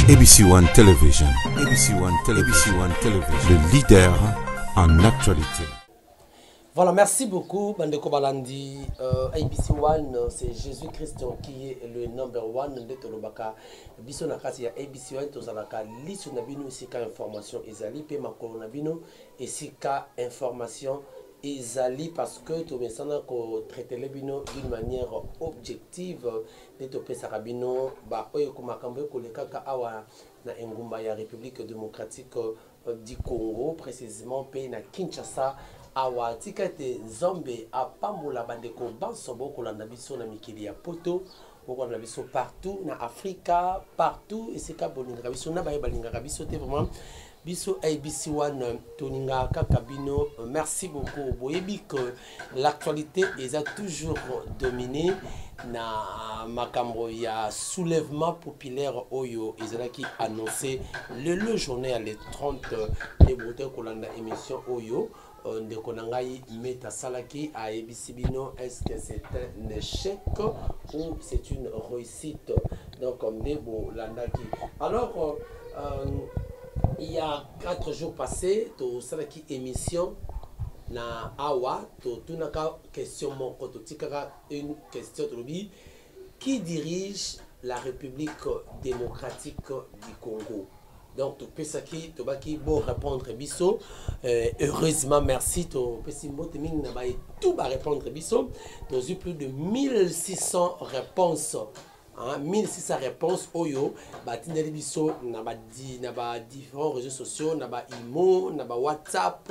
ABC One Television. ABC One Television. ABC One Television. Le leader en actualité. Voilà, merci beaucoup, Bandeko Balandi. ABC One, c'est Jésus-Christ qui est le number one. De Tolobaka, Biso Nakasi, ABC One, Tozalaka, Lisu Nabino, Sika Information, Ezali, Pema Koronabino, et Sika Information, Ezali, parce que tout le monde traite les bino d'une manière objective. De Topé Sarabino, Oyokumakambe, Kolekaka, Awa, na Ngumba, ya République démocratique du Congo, précisément, pays na Kinshasa. Awa tika te zombe apambola bandeko banso boko landa biso na mikili ya poto boko landa biso partout na Afrika partout et c'est ka bolinga biso na baye balinga biso te vraiment biso ABC One toninga kaka bino. Merci beaucoup. Boyebi que l'actualité est toujours dominée na makambo ya soulèvement populaire oyo ezalaki annoncé le journée le 30 les boutons kolanda émission oyo de Konangai Meta Salaki à Ebisibino. Est-ce que c'est un échec ou c'est une réussite? Donc, comme Nebo Landaki. Alors, il y a 4 jours passés, tu Salaki émission na Awa, tu n'as qu'à question mon côté, une question de qui dirige la République démocratique du Congo? Donc, tu peux qui bon répondre biso. Heureusement, merci. Tu peux tout répondre biso. Tu as eu plus de 1600 réponses. 1600 réponses. Oyo, batindeli biso naba différents réseaux sociaux, naba imo, naba WhatsApp.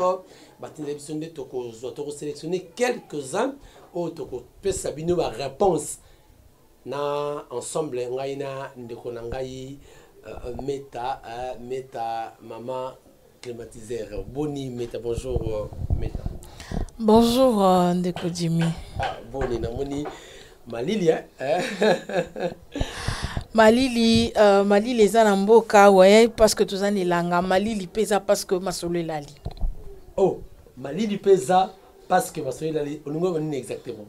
Batindeli biso nde toko sélectionner quelques-uns. O toko peux sabino ba réponse. Na ensemble ngaina ndeko nangai. Meta, maman climatiseur. Boni, Meta, bonjour, Meta. Bonjour, Ndeko Jimmy. Boni, namoni, Malili, hein? Malili eza mboka, ouais, parce que tous les langues. Malili pesa parce que masolo lali. Oh, Malili pesa parce que masolo lali. On nous dit exactement.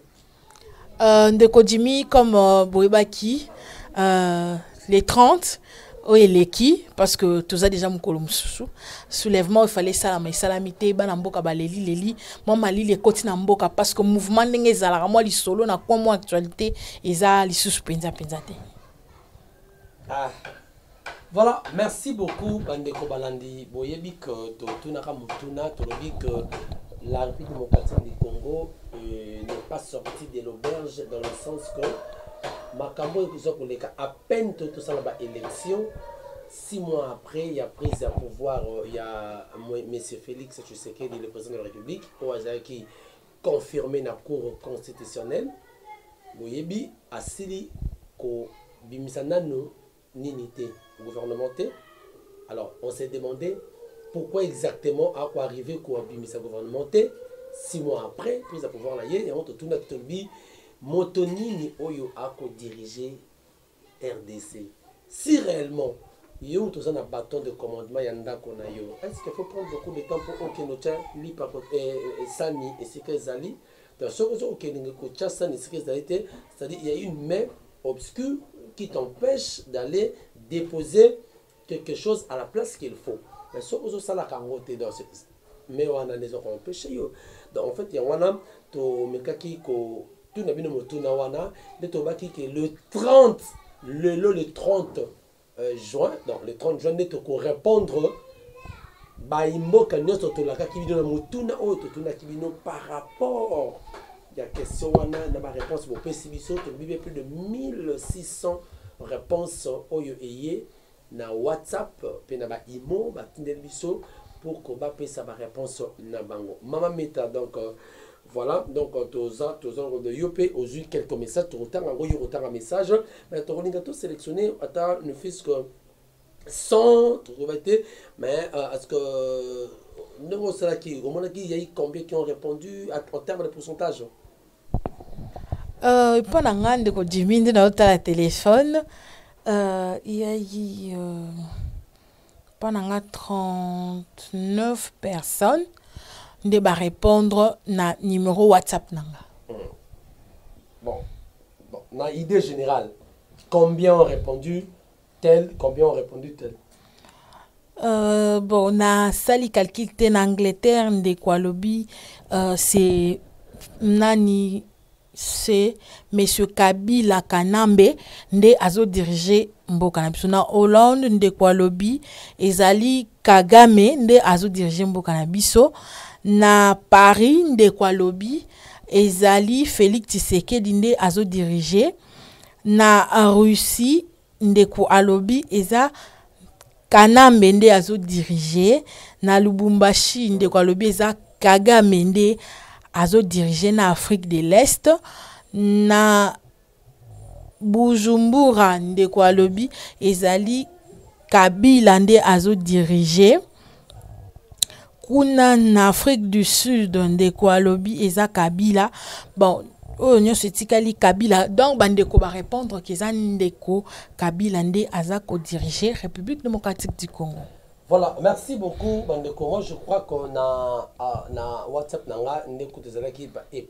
Ndeko Jimmy, comme Boebaki, les 30. Oui, l'équipe, parce que tout ça déjà mon colomsou soulèvement il fallait ça mais salamité banamboka baleli leli moi mali les côtés namboka parce que mouvement ndenge zala moi li solo na quoi moi actualité eza li suspenza penzate. Voilà, merci beaucoup Bandeko Balandi. Boyebi que tunaka mutuna tolobi que la République démocratique du Congo n'est pas sortie de l'auberge dans le sens que Makambo et à peine tout ça là-bas élection 6 mois après il y a prise à pouvoir il y a M. Félix Tshisekedi le président de la République qui confirmé la cour constitutionnelle boyebi asili ko bimisana no ninité gouvernemental. Alors on s'est demandé pourquoi exactement à quoi arriver ko bimisa gouvernemental 6 mois après prise à pouvoir là et on tout notre bi Motonini Oyo a dirigé RDC. Si réellement, il y a un bâton de commandement, est-ce qu'il faut prendre beaucoup de temps pour Okenocha, Sani et Sikezali? Dans ce cas, c'est-à-dire qu'il y a une main obscure qui t'empêche d'aller déposer quelque chose à la place qu'il faut. Mais ce que ça la kangote dans ce mais on a des empêchés. Donc en fait, il y a un homme qui tout n'a bien le 30 le 30 juin donc le 30 juin n'est qu'on répondre baimbo kanyoto to la ki bino mutuna o to tuna ki bino par rapport il y a question wana na ma réponse bo pesibiso to bibe plus de 1600 réponses oyo eye na WhatsApp pe na ba imo ba tindel biso pour ko ba pesa ba réponse na bango mama meta donc voilà, donc tous de Yopé, aux yeux quelques messages, tout autant un message, mais tu as tout sélectionné, ne fût-ce que 100, mais est-ce que nous savons qu'il y a eu combien qui ont répondu en termes de pourcentage? Pendant que Jimmy dans le téléphone, il y a eu pendant 39 personnes. De répondre na numéro WhatsApp nanga. Bon, na idée générale, combien ont répondu tel, combien ont répondu tel? Bon, na sali calcul en Angleterre, de quoi lobby, c'est nani, c'est Monsieur Kabila Kanambe, nde azo diriger mboka na biso. Na Hollande, nde kwa lobby, ezali Kagame, nde azo diriger mboka na biso. Na Paris, nde kwa lobby, ezali Félix Tshisekedi, nde azo diriger. Na Russie, nde kwa lobby, eza Kanambe nde azo diriger. Na Lubumbashi nde kwa lobby eza Kagame nde azo diriger na Afrique de l'Est. Na Bujumbura nde kwa lobby ezali Kabila nde azo diriger. Kuna na Afrique du Sud nde kwa lobby eza Kabila. Bon, oh nyonso etikali Kabila, donc bandeko ba répondre que eza ndeko Kabila nde aza ko diriger République démocratique du Congo. Voilà, merci beaucoup bandeko. Moi je crois qu'on a na WhatsApp nanga ndeko tezalaki et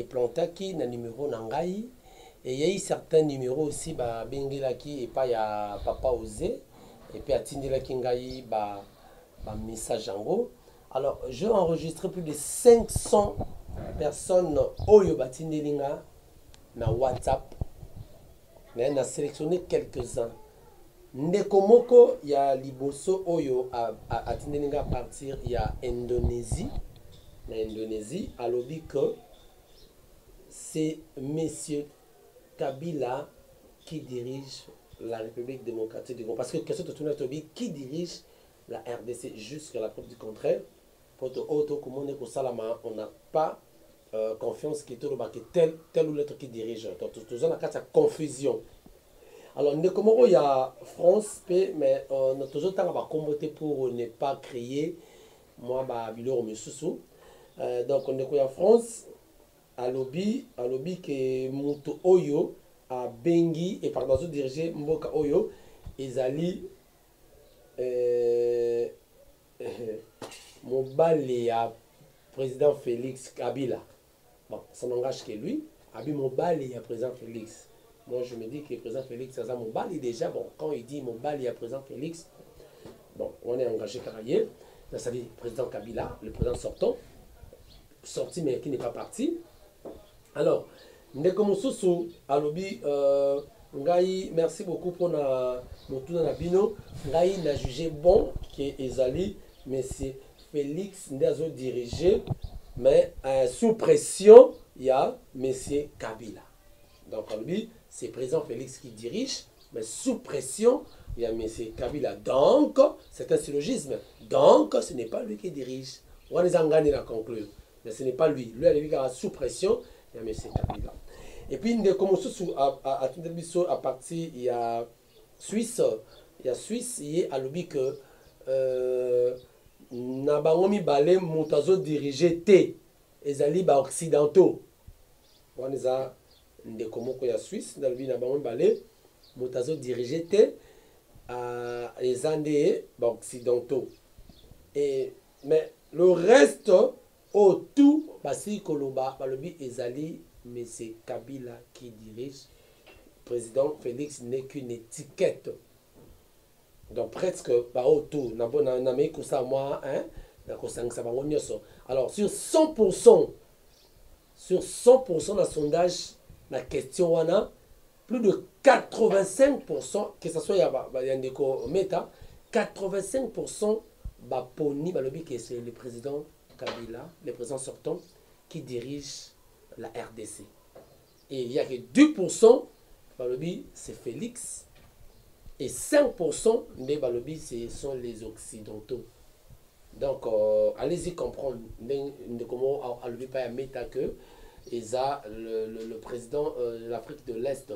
plantaki na numéro nangai et il y a eu certains numéros aussi ba bengelaki et pas ya papa osé et puis atindelaki ngai ba message yango. Alors j'ai enregistré plus de 500 personnes oyo batindelinga na WhatsApp, mais on a sélectionné quelques-uns. Ndeko moko ya liboso oyo atindelinga à partir ya Indonésie. Na Indonésie alobi que c'est Monsieur Kabila qui dirige la République démocratique du Congo. Parce que question de tourner qui dirige la RDC jusqu'à la preuve du contraire. Pour on n'a pas confiance qui est tel ou l'autre qui dirige. Donc, tout ça, il y a confusion. Alors, il y a France, mais on a toujours combattu pour ne pas créer. Moi, donc, on est en France, à lobby que Mouto Oyo, à Bengi, et par exemple, diriger Mboka Oyo, Ezali. Mobali à président Félix Kabila. Bon, ça n'engage que lui. Abi Mobali à président Félix. Moi, je me dis que le président Félix, ça Mobali déjà. Bon, quand il dit Mobali à président Félix, bon, on est engagé carrière. Ça dit président Kabila, le président sorti mais qui n'est pas parti. Alors, Ndekomosusu, Alobi, Ngai, merci beaucoup pour notre bino. Ngai n'a jugé bon que Ezali, mais c'est Félix Ndazo dirigé, mais sous pression, il y a M. Kabila. Donc, lui, c'est président Félix qui dirige, mais sous pression, il y a M. Kabila. Donc, c'est un syllogisme. Donc, ce n'est pas lui qui dirige. On les a gagnés à conclure. Mais ce n'est pas lui. Lui, il est sous pression, il y a M. Kabila. Et puis, il a à partir, il y a Suisse, il y a lobby que Nabangomi Balé Moutazo dirigé T, ezali ba occidentaux. On les a des komoko ya Suisse, dans le Nabangomi Balé Moutazo dirigé T, les Andés ba occidentaux. Et mais le reste autour, basi koloba balobi ezali mais c'est Kabila qui dirige. Président Félix n'est qu'une étiquette. Donc presque pas autour. Alors sur 100%, de sondage, la question wana, plus de 85%, que ce soit Yandeko Meta, 85% Baponi Balobi que c'est le président Kabila, le président sortant, qui dirige la RDC. Et il y a que 2% Balobi, c'est Félix. Et 5% des Balobi, ce sont les Occidentaux. Donc, allez-y comprendre. Comment Balobi pas mettre que le président de l'Afrique de l'Est,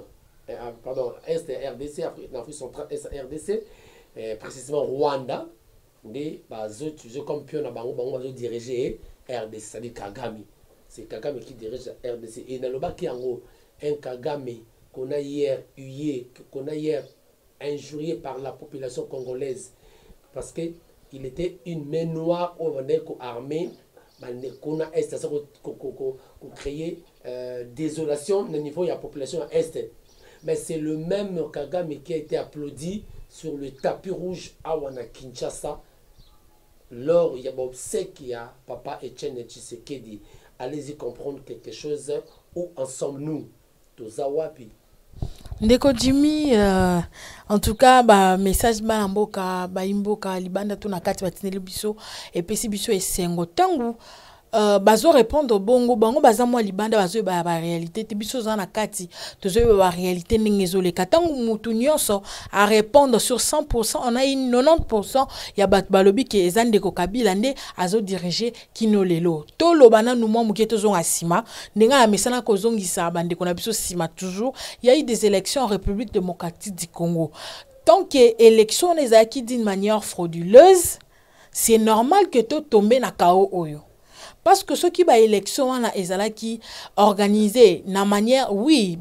pardon, Est RDC, l'Afrique centrale Est RDC, précisément Rwanda, des comme pion à Bango diriger RDC, c'est-à-dire Kagame. C'est Kagame qui dirige la RDC. Et dans le bas qui en haut, un Kagame qu'on a hier injurié par la population congolaise parce qu'il était une main noire au armée, qu'on a créé désolation au niveau de la population est. Mais c'est le même Kagame qui a été applaudi sur le tapis rouge à Wana Kinshasa. Lors il y a obsèque qui a Papa Etienne Tshisekedi. Allez-y comprendre quelque chose. Où en sommes-nous? Tozawapi. Ndeko Jimmy, en tout cas, message balamboka, imboka, libanda tout na kati batineli biso, et puis si biso est sengo tangu. Bazo répondre bongo bango baza moi libanda bazo ba réalité te biso za na kati tozo ba réalité ndengezole katangu mutu nyonso à répondre sur 100%, on a une 90% ya bat balobi ke ezande ko Kabila nde azo diriger kino lelo to lobana nous moi muke tozo asima ndenga ya mesana ko zongisa bande ko na biso sima toujours. Il y a eu des élections en République démocratique du Congo, tant que élection les acquis d'une manière frauduleuse, c'est normal que to tomber na kao oyo. Parce que ceux qui ba élection na ezala qui organisé na manière oui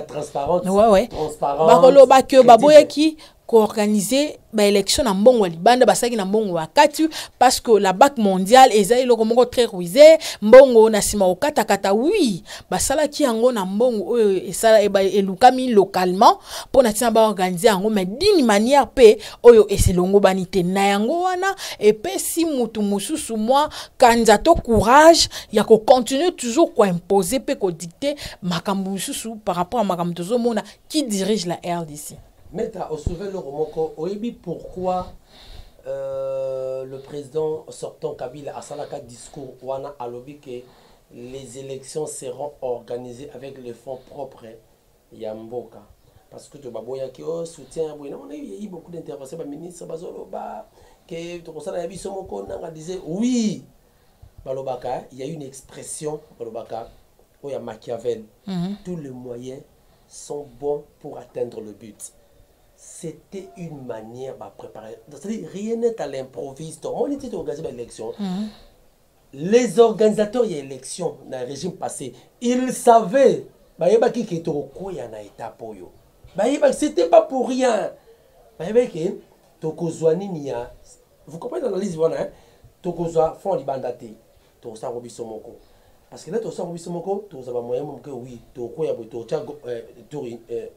transparente ouais bakolo ba que baboya qui co-organiser ba élection na mbongo libanda basaki na mbongo wakati parce que la Banque mondiale ezali loko moko très ruisé mbongo na sima okata kata oui basala ki yango na mbongo esala elukami localement pour na tina ba organiser yango mais d'une manière pe oyo eselongo banite na yango wana et pe si mutu mususu moi kandidato courage ya ko continuer toujours ko imposer pe ko dicter makambu mususu par rapport à makambu tozo mona qui dirige la RDC. Mais au soulevé le Romoko, oyebi pourquoi le président sortant Kabila a salaka discours wana alobi que les élections seront organisées avec les fonds propres Yamboka. Parce que tu baboya qui soutient on a eu beaucoup d'interventions par ministre Bazoloba que tu constate la vie somoko nanga disait oui Balobaka, il y a une expression Balobaka où il y a Machiavel. Tous les moyens sont bons pour atteindre le but. C'était une manière de préparer. C'est-à-dire, rien n'est à l'improviste. On était organisé l'élection. Les organisateurs de l'élection dans le régime passé, ils savaient qui était au coin na étape. C'était pas pour rien. Vous comprenez l'analyse, Tokozwa fond libandate. Tosa Robisomoko. Parce que là, Tosa Robisomoko, tu as moyen que oui, tu as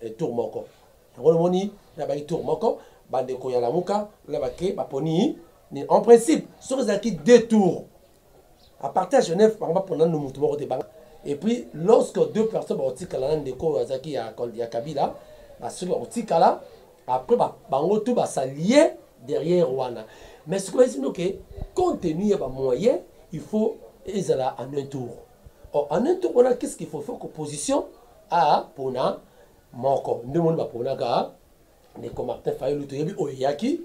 tour moko. En principe, sur les acquis 2 tours, à partir de Genève, par exemple, pendant nos mouvements de banque, et puis lorsque 2 personnes ont tiré la de il y a Kabila, après, tout va s'allier derrière Rwanda. Mais ce que je veux dire, compte tenu des moyens, il faut aller en un tour. Or, en un tour, qu'est-ce qu'il faut faire comme position à Pona? Moko ndemoni ba ponaka ne ko Martin Fayulu to yebi oyaki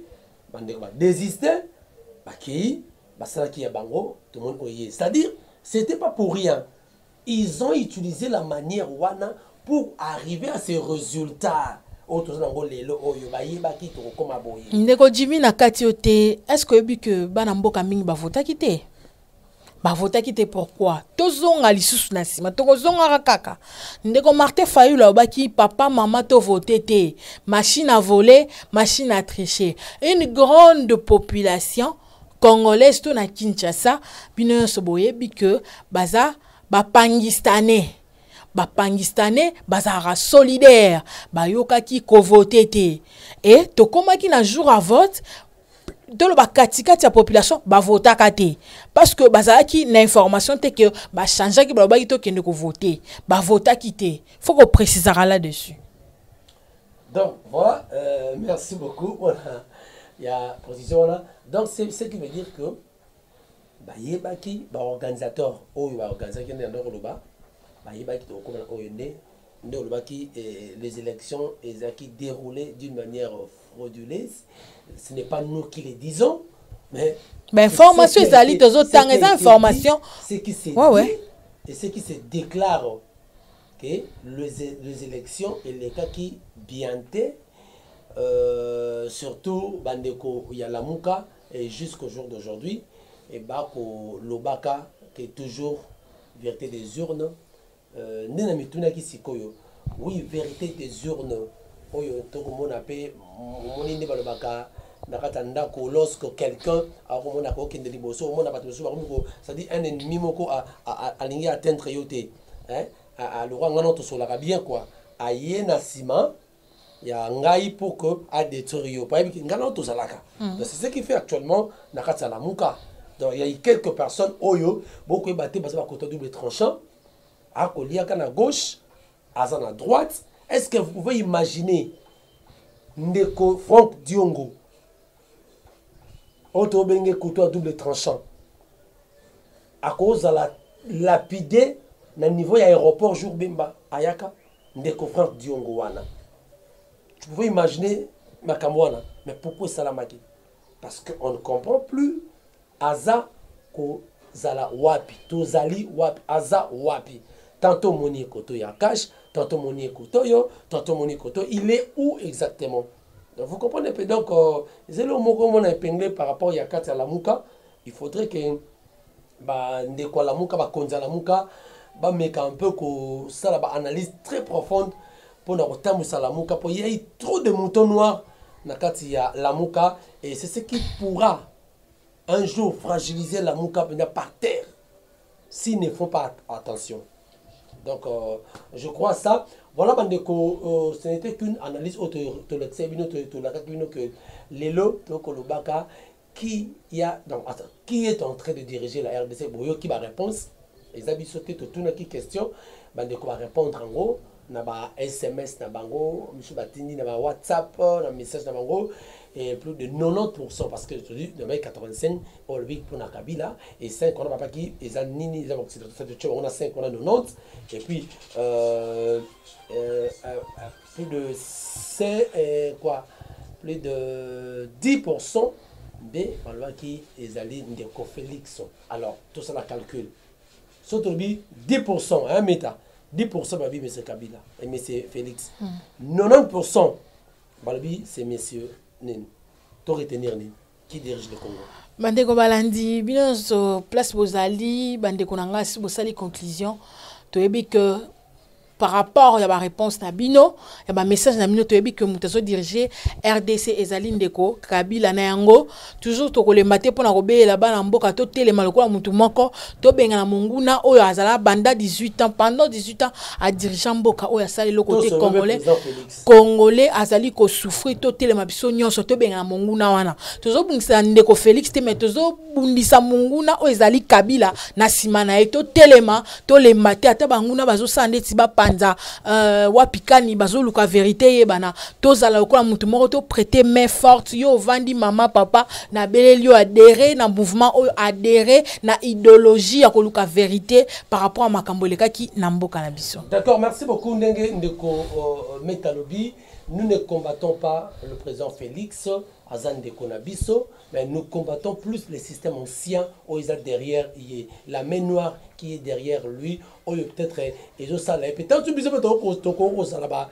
bande ba désister baki basalaki ya bango tout le monde oye, c'est-à-dire c'était pas pour rien, ils ont utilisé la manière wana pour arriver à ces résultats. Ndeko Jimmy na kati ote, est-ce que yebi que bana mboka mingi ba vota kite? Vota kite pourquoi? Tozonga lisusu na sima, tokozonga kaka. Ndeko Martin Fayulu obaki papa maman to voté te. Machine à voler, machine à tricher. Une grande population congolaise to na Kinshasa, bino soboye bi que baza Pangistanais bazara solidaire, bayoka ki ko voté te. Et to komaki na jour à vote de la katikati ya population ba vota kate parce que bazaki na information te que ba changer ki ba to kende ko voter ba vota kite, faut qu'on précisera là-dessus. Donc voilà, merci beaucoup. Voilà, il y a précision là. Donc c'est ce qui veut dire que ba yebaki ba organisateur oyo ba organisateur qui ndendo loba ba yebaki to ko na oyo nde olobaki les élections qui déroulaient d'une manière frauduleuse. Ce n'est pas nous qui les disons, mais information les informations ce qui se dit et ce qui se déclare que les élections et les cas qui bienté surtout bandeko Yalamuka et jusqu'au jour d'aujourd'hui et bako lobaka qui est toujours vérité des urnes. Oui, vérité des urnes. Lorsque quelqu'un a c'est-à-dire un ennemi a atteindre yote, le roi bien quoi. aye na sima ya ngai pour que a détruire yo pa ngana to zalaka. Donc c'est ce qui fait actuellement na kati la muka. Donc il y a quelques personnes oyo beaucoup batté parce que ba côté double tranchant a kolia kana gauche à droite. Est-ce que vous pouvez imaginer Ndeko Franck Diongo auto benge couteau à double tranchant à cause de la lapidé na niveau ya aéroport jour bimba ayaka Ndeko Franck Diongo wana. Tu pouvez imaginer Makamwana, mais pourquoi ça la maki? Parce qu'on ne comprend plus Aza ko zala wapi, tozali wapi, Aza wapi. Tantôt moni koto ya cash, tantôt moni koto yo, tantôt moni koto, il est où exactement? Donc vous comprenez peu. Donc c'est le mot qu'on a épinglé par rapport à Yakati à la Mouka. Il faudrait que Ndeko la Mouka, Konza la Mouka, mettre un peu que ça la analyse très profonde pour nous retarder la Mouka. Il y a eu trop de moutons noirs Nakati ya la Mouka et c'est ce qui pourra un jour fragiliser la Mouka par terre s'ils ne font pas attention. Donc, je crois ça. Voilà, Bandeko, ce n'était qu'une analyse autour que Lelo, Kolobaka, qui est en train de diriger la RDC. Boyo qui va réponse. Les habits sautés, tout une question. Bandeko va répondre en gros. Naba SMS, Nabango, M. Batini, Naba WhatsApp, un message Nabango. Et plus de 90% parce que je te dis, de 85, on le vit pour Nakabila, et 5, on a pas qui, et Zanini, on a 5, on a 90, et puis plus de 5, plus de 10% des qui est allé de Félix. Alors, tout ça, la calcul. Surtout 10%, un méta, 10% de M. Kabila et M. Félix. 90%, c'est M. To retenir ni qui dirige le Congo. Bandeko balandi bino so place bozali bandeko nanga si bosali conclusion to yebi que par rapport à la réponse na bino ya ba message na bino to yebi que mutazo diriger RDC ezali ndeko Kabila na yango toujours to kolemba te pona kobela bana mboka to telema lokola mutu moko to benga na monguna oyo azala banda 18 ans pendant 18 ans a dirigeant mboka oyo asali le côté congolais azali ko souffrir to telema biso nyonso to benga na monguna wana tozo bungisa ndeko Félix te mais tozo bundisa monguna oyo ezali Kabila na simana e to telema to lemba te ata banguna bazo sande ti ba panza wapikani bazoluka vérité yebana tozala lokola mutu moko to prêter main forte yo vandi mama papa na beleli yo adhérer na mouvement oyo adhérer na idéologie ya koluka vérité par rapport à makambo lekaki na mboka na biso. D'accord, merci beaucoup ndenge ndeko Metalobi. Nous ne combattons pas le président Félix Azan de Konabiso, mais nous combattons plus le système ancien où il y a derrière la main noire qui est derrière lui, où peut-être et ça là peut-être tu peux ça là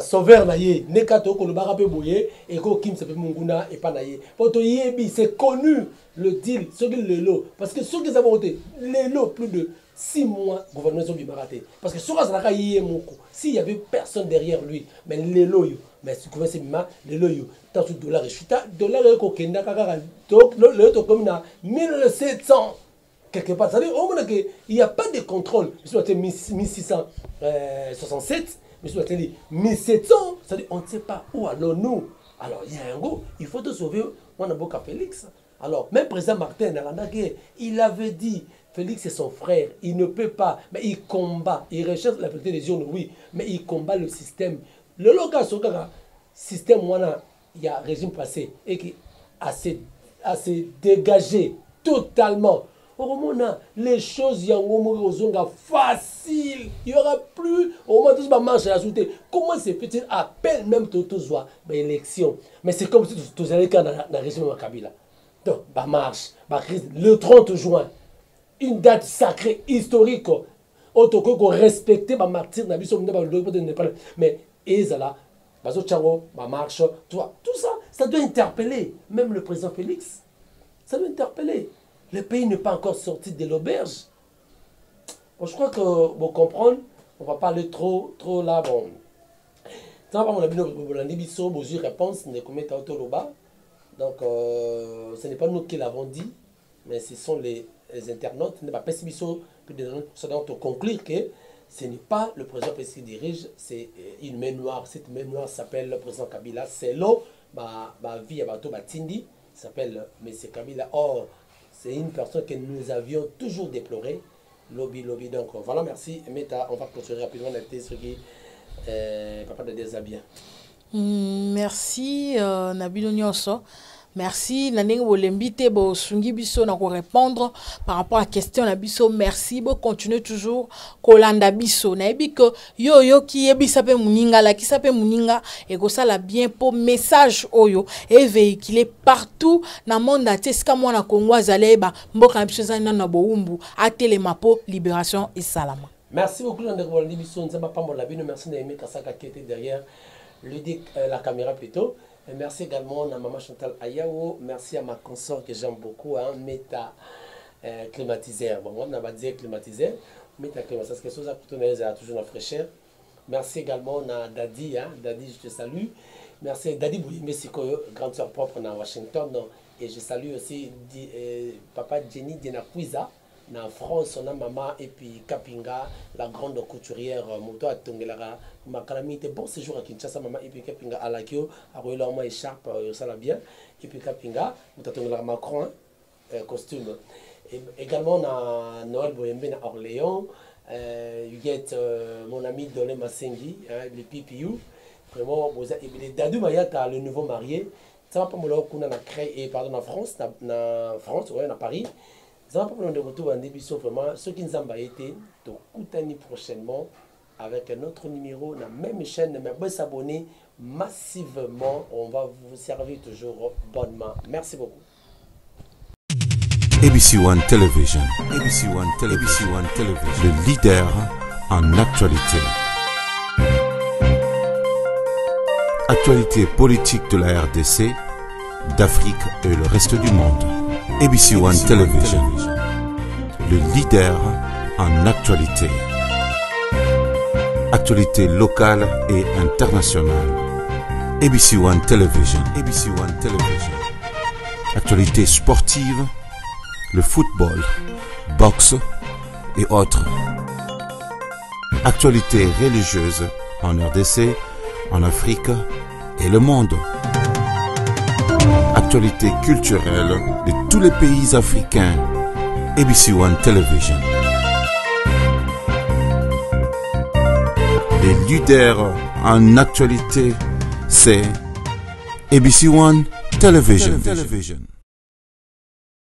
sauveur na ye nekato ko le barape boye et ko kim sepe munguna et pas na ye poto yebi c'est connu le deal ce que le lot parce que ceux qui ont voté les lots plus de 6 mois gouvernement bi maraté parce que sur ça yé moko s'il y avait personne derrière lui mais les lots mais si comment c'est bima les lots tant de dollars et chuta dollar ko kenda kaka donc le to comme na 1700 quelque part ça veut dire au moins que il y a pas de contrôle soit 1667 mais soit 1700 ça veut dire on ne sait pas où allons-nous alors il y a un go il faut te sauver on a beaucoup Félix alors même président Martin il avait dit Félix est son frère, il ne peut pas, mais il combat, il recherche la vérité des jeunes, oui, mais il combat le système. Le local, le système, il y a un régime passé et qui a se dégagé totalement. Au moment les choses, il y a un facile, il n'y aura plus, au moment où tout va marcher à la soute. Comment c'est fait-il à peine même tout soit élection? Mais c'est comme si tout allait dans le régime de Kabila. Donc, bah marche, bah crise, le 30 juin. Une date sacrée, historique, autoco qu'on respecte, ma martyr, mais Ezala, Bazo Tchango, ma marche, toi, tout ça, ça doit interpeller, même le président Félix, ça doit interpeller. Le pays n'est pas encore sorti de l'auberge. Bon, je crois que vous comprenez, on va pas aller trop là, bon. Ça va, on a bien une réponse, donc ce n'est pas nous qui l'avons dit, mais ce sont les internautes ne pas pessimistes pour conclure que Ce n'est pas le président qui dirige, c'est une main noire. Cette main noire s'appelle le président Kabila. C'est l'eau, ma vie à bateau, Tindi, s'appelle M. Kabila. Or, c'est une personne que nous avions toujours déplorée. Lobby. Donc voilà, merci. Meta, on va clôturer rapidement la thèse qui papa de déshabiller. Merci, Nabino Nyonso. Merci, Naneng Wolembite, bo sungi biso na ko répondre par rapport à la question na biso. Merci, bo continuer toujours kolanda biso. Na ebi que yo ki ebi sape muninga la ki sape muninga et ko ça la bien pour message oyo et véhiculer partout na monde ate ska mwana Kongo zaleba mboka na biso zana na boumbu atele mapo libération et salama. Merci beaucoup Naneng Wolembite biso nzamba pambola bino. Merci na Aimé Kasaka qui était derrière la caméra plutôt. Et merci également à Maman Chantal Ayao. Merci à ma consort que j'aime beaucoup, hein, Meta climatiseur. Bon, on va dire climatiseur. Meta climatiseur, parce que ça a toujours la fraîcheur. Merci également à Dadi, hein. Dadi, je te salue. Merci Dadi Boulimé Sikoyo, grande sœur propre à Washington. Et je salue aussi Papa Jenny Dinakwiza. En France, on a maman et puis Kapinga, la grande couturière, Moto Atongelara, ma calamité, bon séjour à Kinshasa, maman et puis Kapinga à la Kyo, à Royaume écharpe, ça l'a bien, et puis Kapinga, Moto Atongelara Macron, costume. Et également, on a Noël Boyembe à Orléans, mon ami Dolé Massengi, le PPU, vraiment, et puis Dadou Mayata, le nouveau marié, ça va pas me qu'on a créé, pardon, en France, ouais, à Paris. Nous avons de retour en début vraiment ceux qui nous ont été prochainement avec un autre numéro, la même chaîne, mais vous s'abonner massivement. On va vous servir toujours bonnement. Merci beaucoup. ABC One Television. ABC One Television. Le leader en actualité. Actualité politique de la RDC, d'Afrique et le reste du monde. ABC One Television, le leader en actualité. Actualité locale et internationale. ABC One Television. Actualité sportive, le football, boxe et autres. Actualité religieuse en RDC, en Afrique et le monde. Actualité culturelle de tous les pays africains. ABC One Television. Les leaders en actualité, c'est ABC One Television.